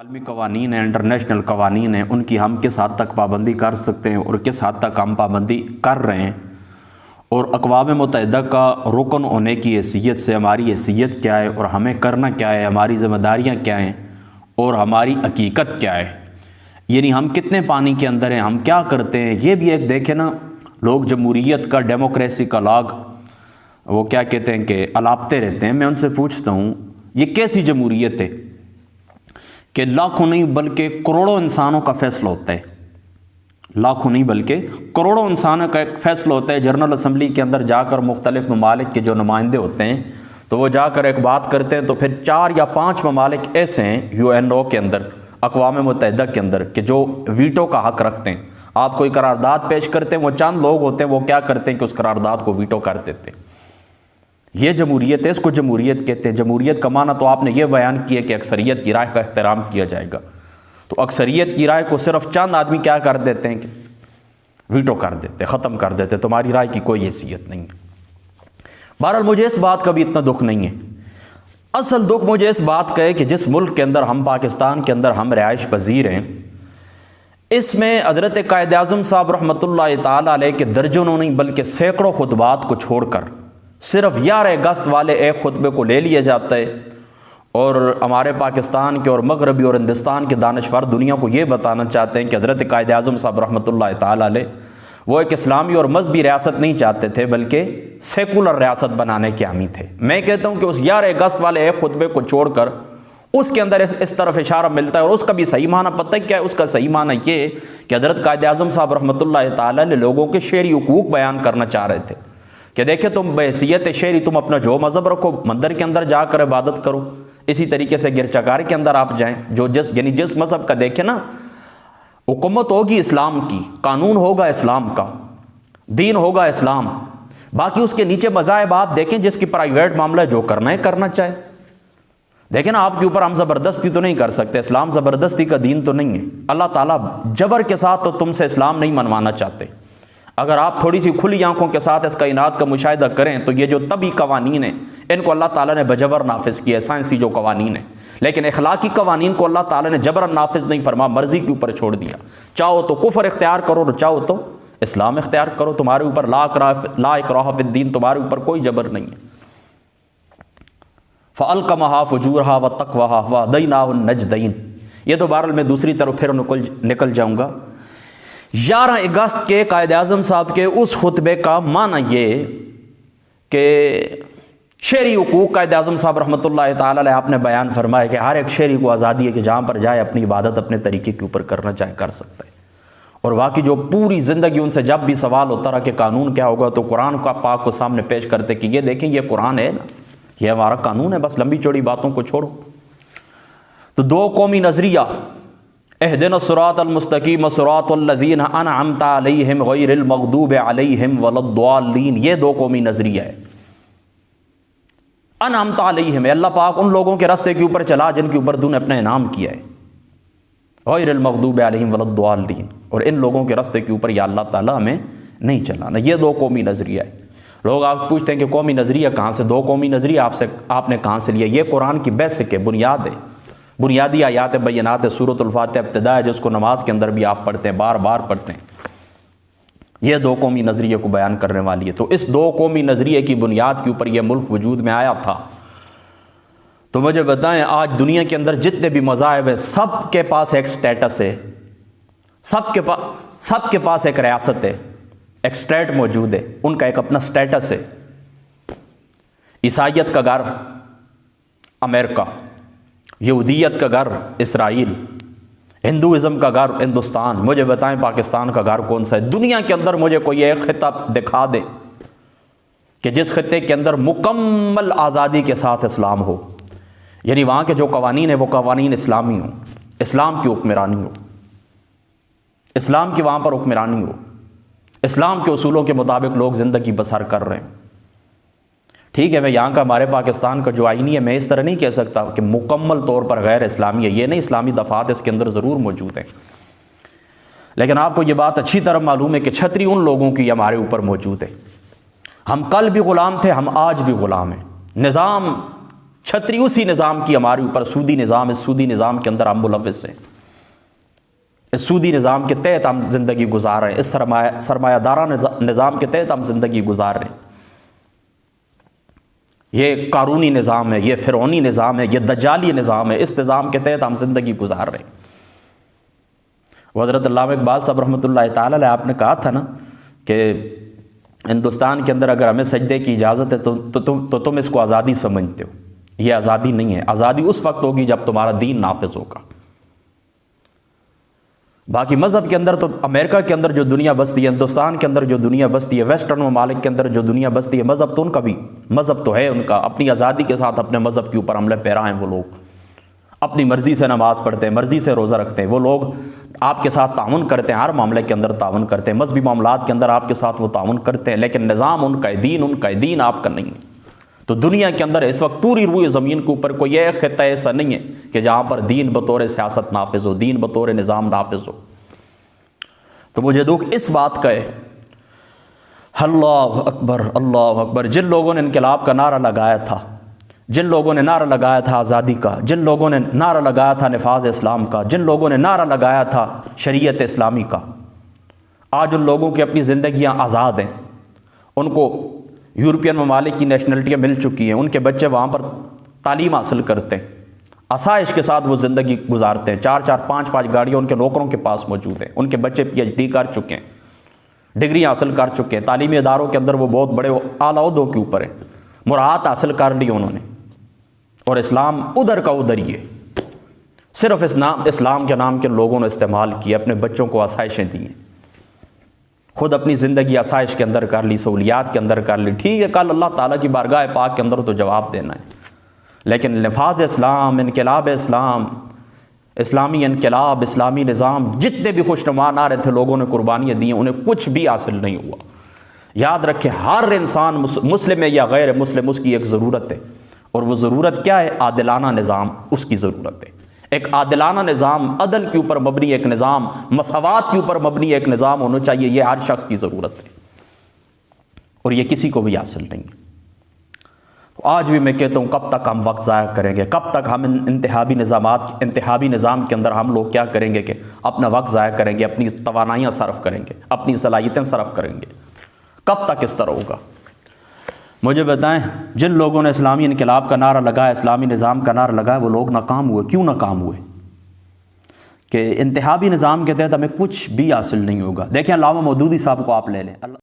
عالمی قوانین ہیں، انٹرنیشنل قوانین ہیں، ان کی ہم کس حد تک پابندی کر سکتے ہیں اور کس حد تک ہم پابندی کر رہے ہیں، اور اقوام متحدہ کا رکن ہونے کی حیثیت سے ہماری حیثیت کیا ہے اور ہمیں کرنا کیا ہے، ہماری ذمہ داریاں کیا ہیں اور ہماری حقیقت کیا ہے، یعنی ہم کتنے پانی کے اندر ہیں، ہم کیا کرتے ہیں، یہ بھی ایک دیکھیں نا۔ لوگ جمہوریت کا، ڈیموکریسی کا لاگ وہ کیا کہتے ہیں کہ الاپتے رہتے ہیں۔ میں ان سے پوچھتا ہوں یہ کیسی جمہوریت ہے کہ لاکھوں نہیں بلکہ کروڑوں انسانوں کا فیصلہ ہوتا ہے، لاکھوں نہیں بلکہ کروڑوں انسانوں کا ایک فیصلہ ہوتا ہے۔ جنرل اسمبلی کے اندر جا کر مختلف ممالک کے جو نمائندے ہوتے ہیں تو وہ جا کر ایک بات کرتے ہیں، تو پھر 4 یا 5 ممالک ایسے ہیں UNO کے اندر، اقوام متحدہ کے اندر، کہ جو ویٹو کا حق رکھتے ہیں۔ آپ کوئی قرارداد پیش کرتے ہیں، وہ چند لوگ ہوتے ہیں، وہ کیا کرتے ہیں کہ اس قرارداد کو ویٹو کر دیتے ہیں۔ یہ جمہوریت ہے، اس کو جمہوریت کہتے ہیں۔ جمہوریت کا معنی تو آپ نے یہ بیان کیا کہ اکثریت کی رائے کا احترام کیا جائے گا، تو اکثریت کی رائے کو صرف چند آدمی کیا کر دیتے ہیں کہ ویٹو کر دیتے، ختم کر دیتے، تمہاری رائے کی کوئی حیثیت نہیں ہے۔ بہرحال مجھے اس بات کا بھی اتنا دکھ نہیں ہے، اصل دکھ مجھے اس بات کا ہے کہ جس ملک کے اندر ہم، پاکستان کے اندر ہم رہائش پذیر ہیں، اس میں حضرت قائد اعظم صاحب رحمۃ اللہ تعالیٰ علیہ کے درجنوں نہیں بلکہ سینکڑوں خطبات کو چھوڑ کر صرف 11 اگست والے ایک خطبے کو لے لیا جاتا ہے، اور ہمارے پاکستان کے اور مغربی اور ہندوستان کے دانشور دنیا کو یہ بتانا چاہتے ہیں کہ حضرت قائد اعظم صاحب رحمۃ اللہ تعالیٰ علیہ وہ ایک اسلامی اور مذہبی ریاست نہیں چاہتے تھے بلکہ سیکولر ریاست بنانے کے حامی تھے۔ میں کہتا ہوں کہ اس 11 اگست والے ایک خطبے کو چھوڑ کر اس کے اندر اس طرف اشارہ ملتا ہے، اور اس کا بھی صحیح معنی پتہ کیا ہے؟ اس کا صحیح معنی یہ کہ حضرت قائد اعظم صاحب رحمۃ اللہ تعالیٰ علیہ لوگوں کے شہری حقوق بیان کرنا چاہ رہے تھے کہ دیکھیں تم بحیثیت شہری تم اپنا جو مذہب رکھو، مندر کے اندر جا کر عبادت کرو، اسی طریقے سے گرجاگھر کے اندر آپ جائیں، یعنی جس مذہب کا دیکھیں نا، حکومت ہوگی اسلام کی، قانون ہوگا اسلام کا، دین ہوگا اسلام، باقی اس کے نیچے مذاہب آپ دیکھیں جس کی پرائیویٹ معاملہ جو کرنا ہے کرنا چاہے۔ دیکھیں نا، آپ کے اوپر ہم زبردستی تو نہیں کر سکتے، اسلام زبردستی کا دین تو نہیں ہے، اللہ تعالیٰ جبر کے ساتھ تو تم سے اسلام نہیں منوانا چاہتے۔ اگر آپ تھوڑی سی کھلی آنکھوں کے ساتھ اس کائنات کا مشاہدہ کریں تو یہ جو طبی قوانین ہیں ان کو اللہ تعالیٰ نے بجبر نافذ کیا ہے، سائنسی جو قوانین ہیں، لیکن اخلاقی قوانین کو اللہ تعالیٰ نے جبرن نافذ نہیں فرما، مرضی کے اوپر چھوڑ دیا۔ چاہو تو کفر اختیار کرو اور چاہو تو اسلام اختیار کرو، تمہارے اوپر لا اکراہ فی الدین، تمہارے اوپر کوئی جبر نہیں ہے۔ فَأَلْقَمَهَا فُجُورَهَا وَتَقْوَاهَا وَهَدَيْنَاهُ النَّجْدَيْنِ۔ یہ تو بہرحال میں دوسری طرف پھر نکل جاؤں گا۔ 11 اگست کے قائد اعظم صاحب کے اس خطبے کا معنی یہ کہ شہری حقوق قائد اعظم صاحب رحمۃ اللہ تعالیٰ علیہ آپ نے بیان فرمایا کہ ہر ایک شہری کو آزادی ہے کہ جہاں پر جائے اپنی عبادت اپنے طریقے کے اوپر کرنا چاہے کر سکتا ہے، اور واقعی جو پوری زندگی ان سے جب بھی سوال ہوتا رہا کہ قانون کیا ہوگا تو قرآن کا پاک کو سامنے پیش کرتے کہ یہ دیکھیں یہ قرآن ہے نا، یہ ہمارا قانون ہے، بس لمبی چوڑی باتوں کو چھوڑو۔ تو 2 قومی نظریہ، اہدنا الصراط المستقیم صراط الذین انعمت علیہم غیر المغضوب علیہم ولا الضالین، یہ 2 قومی نظریہ ہے۔ انعمت علیہم، اللہ پاک ان لوگوں کے راستے کے اوپر چلا جن کے اوپر تو نے اپنا انعام کیا ہے، غیر المغضوب علیہم ولا الضالین، اور ان لوگوں کے راستے کے اوپر یا اللہ تعالیٰ ہمیں نہیں چلانا۔ یہ 2 قومی نظریہ ہے۔ لوگ آپ پوچھتے ہیں کہ قومی نظریہ کہاں سے؟ 2 قومی نظریہ آپ نے کہاں سے لیا؟ یہ قرآن کی بیسک ہے، بنیاد ہے، بنیادی آیات بینات ہے، سورۃ الفاتحہ ابتدا ہے، جس کو نماز کے اندر بھی آپ پڑھتے ہیں، بار بار پڑھتے ہیں۔ یہ 2 قومی نظریے کو بیان کرنے والی ہے۔ تو اس 2 قومی نظریے کی بنیاد کے اوپر یہ ملک وجود میں آیا تھا۔ تو مجھے بتائیں آج دنیا کے اندر جتنے بھی مذاہب ہیں سب کے پاس ایک سٹیٹس ہے، سب کے پاس ایک ریاست ہے، ایک سٹیٹ موجود ہے، ان کا ایک اپنا سٹیٹس ہے۔ عیسائیت کا گھر امریکہ، یہودیت کا گھر اسرائیل، ہندوازم کا گھر ہندوستان۔ مجھے بتائیں پاکستان کا گھر کون سا ہے؟ دنیا کے اندر مجھے کوئی ایک خطہ دکھا دے کہ جس خطے کے اندر مکمل آزادی کے ساتھ اسلام ہو، یعنی وہاں کے جو قوانین ہیں وہ قوانین اسلامی ہوں، اسلام کی حکمرانی ہو، اسلام کی وہاں پر حکمرانی ہو، اسلام کے اصولوں کے مطابق لوگ زندگی بسر کر رہے ہیں۔ ٹھیک ہے، میں یہاں کا ہمارے پاکستان کا جو آئینی ہے میں اس طرح نہیں کہہ سکتا کہ مکمل طور پر غیر اسلامی ہے، یہ نہیں، اسلامی دفعات اس کے اندر ضرور موجود ہیں، لیکن آپ کو یہ بات اچھی طرح معلوم ہے کہ چھتری ان لوگوں کی ہمارے اوپر موجود ہے۔ ہم کل بھی غلام تھے، ہم آج بھی غلام ہیں۔ نظام چھتری اسی نظام کی ہمارے اوپر سودی نظام، اس سودی نظام کے اندر ہم ملوث ہیں، اس سودی نظام کے تحت ہم زندگی گزار رہے ہیں، اس سرمایہ دارانہ نظام کے تحت ہم زندگی گزار رہے ہیں۔ یہ قارونی نظام ہے، یہ فرعونی نظام ہے، یہ دجالی نظام ہے، اس نظام کے تحت ہم زندگی گزار رہے ہیں۔ حضرت علامہ اقبال صاحب رحمۃ اللہ تعالی علیہ آپ نے کہا تھا نا کہ ہندوستان کے اندر اگر ہمیں سجدے کی اجازت ہے تو تم اس کو آزادی سمجھتے ہو۔ یہ آزادی نہیں ہے، آزادی اس وقت ہوگی جب تمہارا دین نافذ ہوگا۔ باقی مذہب کے اندر تو امریکہ کے اندر جو دنیا بستی ہے، ہندوستان کے اندر جو دنیا بستی ہے، ویسٹرن ممالک کے اندر جو دنیا بستی ہے، مذہب تو ان کا بھی مذہب تو ہے، ان کا اپنی آزادی کے ساتھ اپنے مذہب کے اوپر عمل پیرا ہیں۔ وہ لوگ اپنی مرضی سے نماز پڑھتے ہیں، مرضی سے روزہ رکھتے ہیں، وہ لوگ آپ کے ساتھ تعاون کرتے ہیں، ہر معاملے کے اندر تعاون کرتے ہیں، مذہبی معاملات کے اندر آپ کے ساتھ وہ تعاون کرتے ہیں، لیکن نظام ان کا ہے، دین ان کا ہے، دین آپ کا نہیں ہے۔ تو دنیا کے اندر اس وقت پوری روئے زمین کے اوپر کوئی ایک خطہ ایسا نہیں ہے کہ جہاں پر دین بطور سیاست نافذ ہو، دین بطور نظام نافذ ہو۔ تو مجھے دکھ اس بات کا ہے، اللہ اکبر اللہ اکبر، جن لوگوں نے انقلاب کا نعرہ لگایا تھا، جن لوگوں نے نعرہ لگایا تھا آزادی کا، جن لوگوں نے نعرہ لگایا تھا نفاذ اسلام کا، جن لوگوں نے نعرہ لگایا تھا شریعت اسلامی کا، آج ان لوگوں کی اپنی زندگیاں آزاد ہیں، ان کو یورپین ممالک کی نیشنلٹیاں مل چکی ہیں، ان کے بچے وہاں پر تعلیم حاصل کرتے ہیں، آسائش کے ساتھ وہ زندگی گزارتے ہیں، 4 5 گاڑیاں ان کے نوکروں کے پاس موجود ہیں، ان کے بچے PhD کر چکے ہیں، ڈگری حاصل کر چکے ہیں، تعلیمی اداروں کے اندر وہ بہت بڑے اعلیٰ عہدوں کے اوپر ہیں، مراعات حاصل کر لی انہوں نے، اور اسلام ادھر کا ادھر ہی ہے، صرف اسلام کے نام کے لوگوں نے استعمال کیا، اپنے بچوں کو آسائشیں دی ہیں، خود اپنی زندگی آسائش کے اندر کر لی، سہولیات کے اندر کر لی۔ ٹھیک ہے، کل اللہ تعالیٰ کی بارگاہ پاک کے اندر تو جواب دینا ہے، لیکن نفاذ اسلام، انقلاب اسلام، اسلامی انقلاب، اسلامی نظام، جتنے بھی خوشنما نعرے تھے لوگوں نے قربانیاں دی ہیں، انہیں کچھ بھی حاصل نہیں ہوا۔ یاد رکھیں، ہر انسان مسلم ہے یا غیر مسلم، اس کی ایک ضرورت ہے، اور وہ ضرورت کیا ہے؟ عادلانہ نظام اس کی ضرورت ہے۔ ایک عادلانہ نظام، عدل کے اوپر مبنی ایک نظام، مساوات کے اوپر مبنی ایک نظام ہونا چاہیے، یہ ہر شخص کی ضرورت ہے، اور یہ کسی کو بھی حاصل نہیں ہے۔ تو آج بھی میں کہتا ہوں، کب تک ہم وقت ضائع کریں گے؟ کب تک ہم انتخابی نظام کے اندر ہم لوگ کیا کریں گے کہ اپنا وقت ضائع کریں گے، اپنی توانائیاں صرف کریں گے، اپنی صلاحیتیں صرف کریں گے؟ کب تک اس طرح ہوگا؟ مجھے بتائیں، جن لوگوں نے اسلامی انقلاب کا نعرہ لگایا، اسلامی نظام کا نعرہ لگایا، وہ لوگ ناکام ہوئے۔ کیوں ناکام ہوئے؟ کہ انتخابی نظام کے تحت ہمیں کچھ بھی حاصل نہیں ہوگا۔ دیکھیں، علامہ مودودی صاحب کو آپ لے لیں،